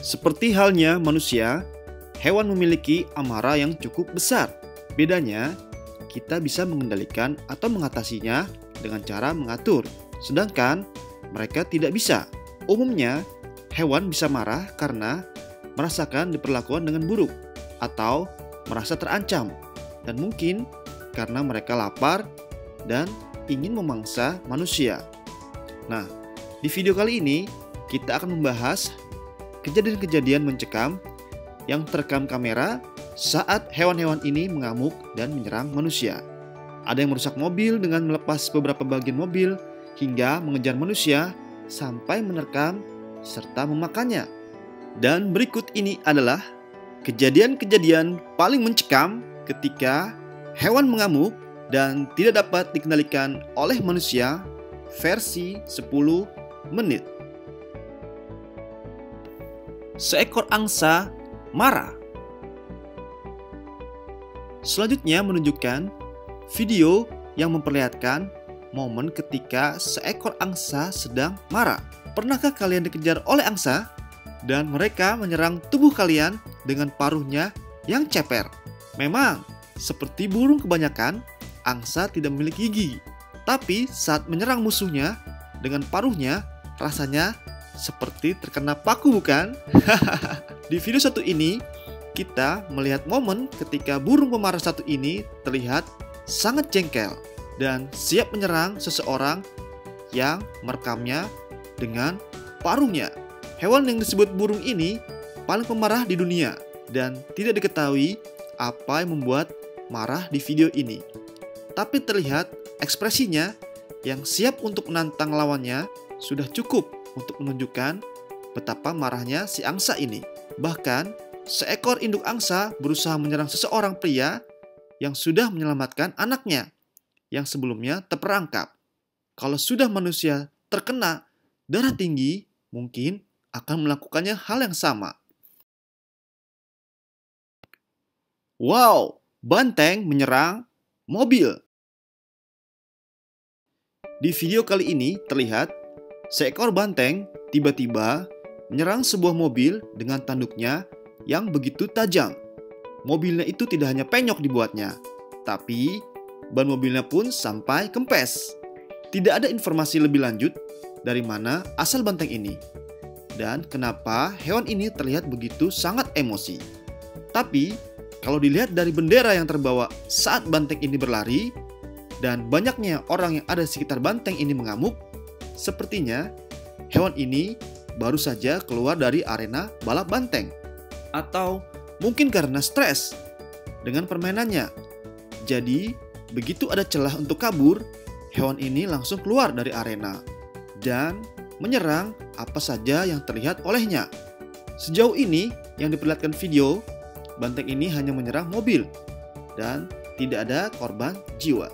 Seperti halnya manusia, hewan memiliki amarah yang cukup besar. Bedanya, kita bisa mengendalikan atau mengatasinya dengan cara mengatur, sedangkan mereka tidak bisa. Umumnya, hewan bisa marah karena merasakan diperlakukan dengan buruk atau merasa terancam, dan mungkin karena mereka lapar dan ingin memangsa manusia. Nah, di video kali ini kita akan membahas kejadian-kejadian mencekam yang terekam kamera saat hewan-hewan ini mengamuk dan menyerang manusia. Ada yang merusak mobil dengan melepas beberapa bagian mobil hingga mengejar manusia sampai menerkam serta memakannya. Dan berikut ini adalah kejadian-kejadian paling mencekam ketika hewan mengamuk dan tidak dapat dikendalikan oleh manusia versi 10 menit. Seekor angsa marah. Selanjutnya menunjukkan video yang memperlihatkan momen ketika seekor angsa sedang marah. Pernahkah kalian dikejar oleh angsa dan mereka menyerang tubuh kalian dengan paruhnya yang ceper? Memang, seperti burung kebanyakan, angsa tidak memiliki gigi. Tapi saat menyerang musuhnya dengan paruhnya, rasanya seperti terkena paku, bukan? Di video satu ini, kita melihat momen ketika burung pemarah satu ini terlihat sangat jengkel dan siap menyerang seseorang yang merekamnya dengan paruhnya. Hewan yang disebut burung ini paling pemarah di dunia dan tidak diketahui apa yang membuat marah di video ini. Tapi terlihat ekspresinya yang siap untuk menantang lawannya sudah cukup untuk menunjukkan betapa marahnya si angsa ini. Bahkan, seekor induk angsa berusaha menyerang seseorang pria yang sudah menyelamatkan anaknya yang sebelumnya terperangkap. Kalau sudah manusia terkena darah tinggi, mungkin akan melakukannya hal yang sama. Wow, banteng menyerang mobil. Di video kali ini terlihat seekor banteng tiba-tiba menyerang sebuah mobil dengan tanduknya yang begitu tajam. Mobilnya itu tidak hanya penyok dibuatnya, tapi ban mobilnya pun sampai kempes. Tidak ada informasi lebih lanjut dari mana asal banteng ini dan kenapa hewan ini terlihat begitu sangat emosi. Tapi kalau dilihat dari bendera yang terbawa saat banteng ini berlari dan banyaknya orang yang ada di sekitar banteng ini mengamuk, sepertinya hewan ini baru saja keluar dari arena balap banteng. Atau mungkin karena stres dengan permainannya. Jadi, begitu ada celah untuk kabur, hewan ini langsung keluar dari arena dan menyerang apa saja yang terlihat olehnya. Sejauh ini yang diperlihatkan video, banteng ini hanya menyerang mobil dan tidak ada korban jiwa.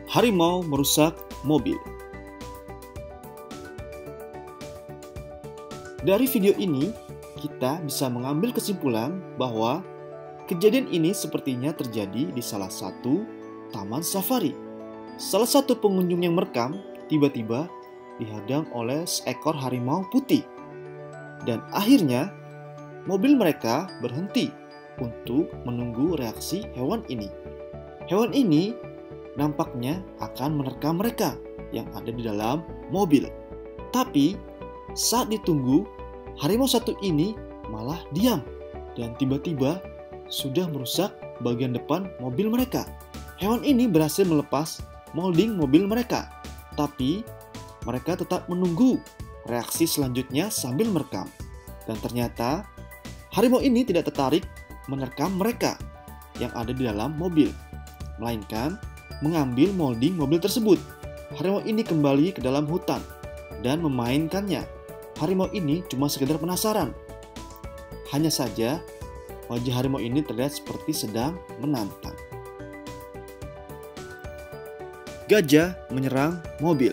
Harimau merusak mobil. Dari video ini, kita bisa mengambil kesimpulan bahwa kejadian ini sepertinya terjadi di salah satu taman safari. Salah satu pengunjung yang merekam tiba-tiba dihadang oleh seekor harimau putih. Dan akhirnya, mobil mereka berhenti untuk menunggu reaksi hewan ini. Hewan ini nampaknya akan menerkam mereka yang ada di dalam mobil. Tapi saat ditunggu, harimau satu ini malah diam dan tiba-tiba sudah merusak bagian depan mobil mereka. Hewan ini berhasil melepas molding mobil mereka, tapi mereka tetap menunggu reaksi selanjutnya sambil merekam. Dan ternyata harimau ini tidak tertarik menerkam mereka yang ada di dalam mobil, melainkan mengambil molding mobil tersebut. Harimau ini kembali ke dalam hutan dan memainkannya. Harimau ini cuma sekedar penasaran. Hanya saja wajah harimau ini terlihat seperti sedang menantang. Gajah menyerang mobil.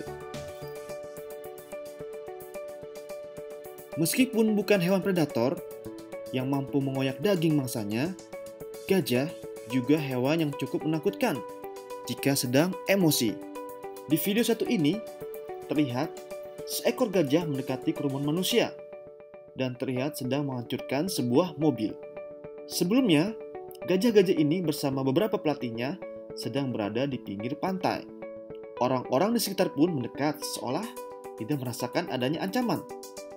Meskipun bukan hewan predator yang mampu mengoyak daging mangsanya, gajah juga hewan yang cukup menakutkan jika sedang emosi. Di video satu ini, terlihat seekor gajah mendekati kerumunan manusia dan terlihat sedang menghancurkan sebuah mobil. Sebelumnya, gajah-gajah ini bersama beberapa pelatihnya sedang berada di pinggir pantai. Orang-orang di sekitar pun mendekat seolah tidak merasakan adanya ancaman.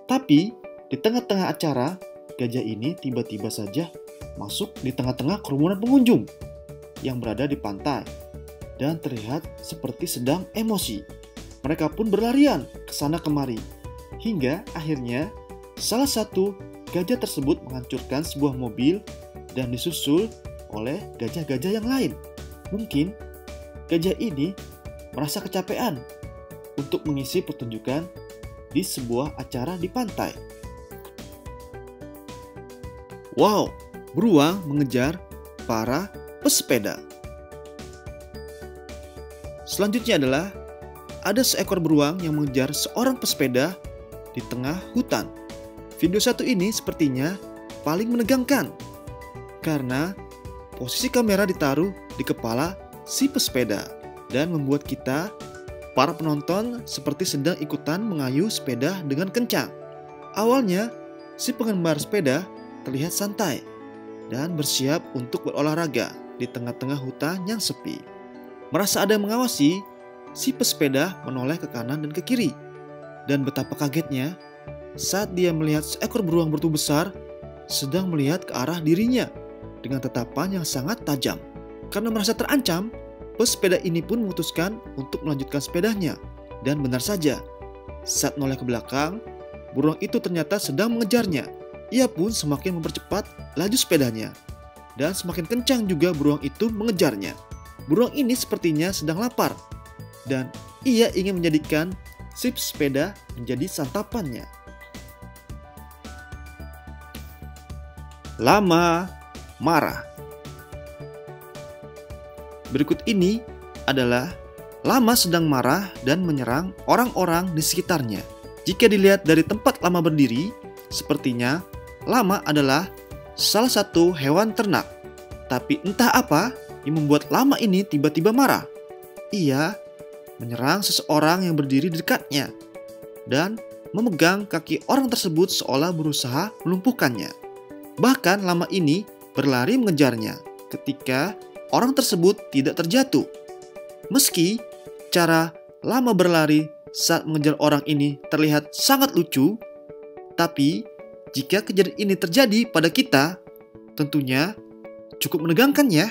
Tapi, di tengah-tengah acara, gajah ini tiba-tiba saja masuk di tengah-tengah kerumunan pengunjung yang berada di pantai dan terlihat seperti sedang emosi. Mereka pun berlarian ke sana kemari, hingga akhirnya salah satu gajah tersebut menghancurkan sebuah mobil dan disusul oleh gajah-gajah yang lain. Mungkin gajah ini merasa kecapean untuk mengisi pertunjukan di sebuah acara di pantai. Wow, beruang mengejar para pesepeda. Selanjutnya adalah ada seekor beruang yang mengejar seorang pesepeda di tengah hutan. Video satu ini sepertinya paling menegangkan karena posisi kamera ditaruh di kepala si pesepeda dan membuat kita, para penonton, seperti sedang ikutan mengayuh sepeda dengan kencang. Awalnya, si pengendara sepeda terlihat santai dan bersiap untuk berolahraga di tengah-tengah hutan yang sepi. Merasa ada yang mengawasi, si pesepeda menoleh ke kanan dan ke kiri. Dan betapa kagetnya saat dia melihat seekor beruang bertubuh besar sedang melihat ke arah dirinya dengan tatapan yang sangat tajam. Karena merasa terancam, pesepeda ini pun memutuskan untuk melanjutkan sepedanya. Dan benar saja, saat menoleh ke belakang, beruang itu ternyata sedang mengejarnya. Ia pun semakin mempercepat laju sepedanya. Dan semakin kencang juga beruang itu mengejarnya. Beruang ini sepertinya sedang lapar. Dan ia ingin menjadikan si sepeda menjadi santapannya. Lama marah. Berikut ini adalah lama sedang marah dan menyerang orang-orang di sekitarnya. Jika dilihat dari tempat lama berdiri, sepertinya lama adalah salah satu hewan ternak. Tapi entah apa yang membuat lama ini tiba-tiba marah. Ia menyerang seseorang yang berdiri di dekatnya dan memegang kaki orang tersebut seolah berusaha melumpuhkannya. Bahkan lama ini berlari mengejarnya ketika orang tersebut tidak terjatuh. Meski cara lama berlari saat mengejar orang ini terlihat sangat lucu, tapi jika kejadian ini terjadi pada kita, tentunya cukup menegangkan ya.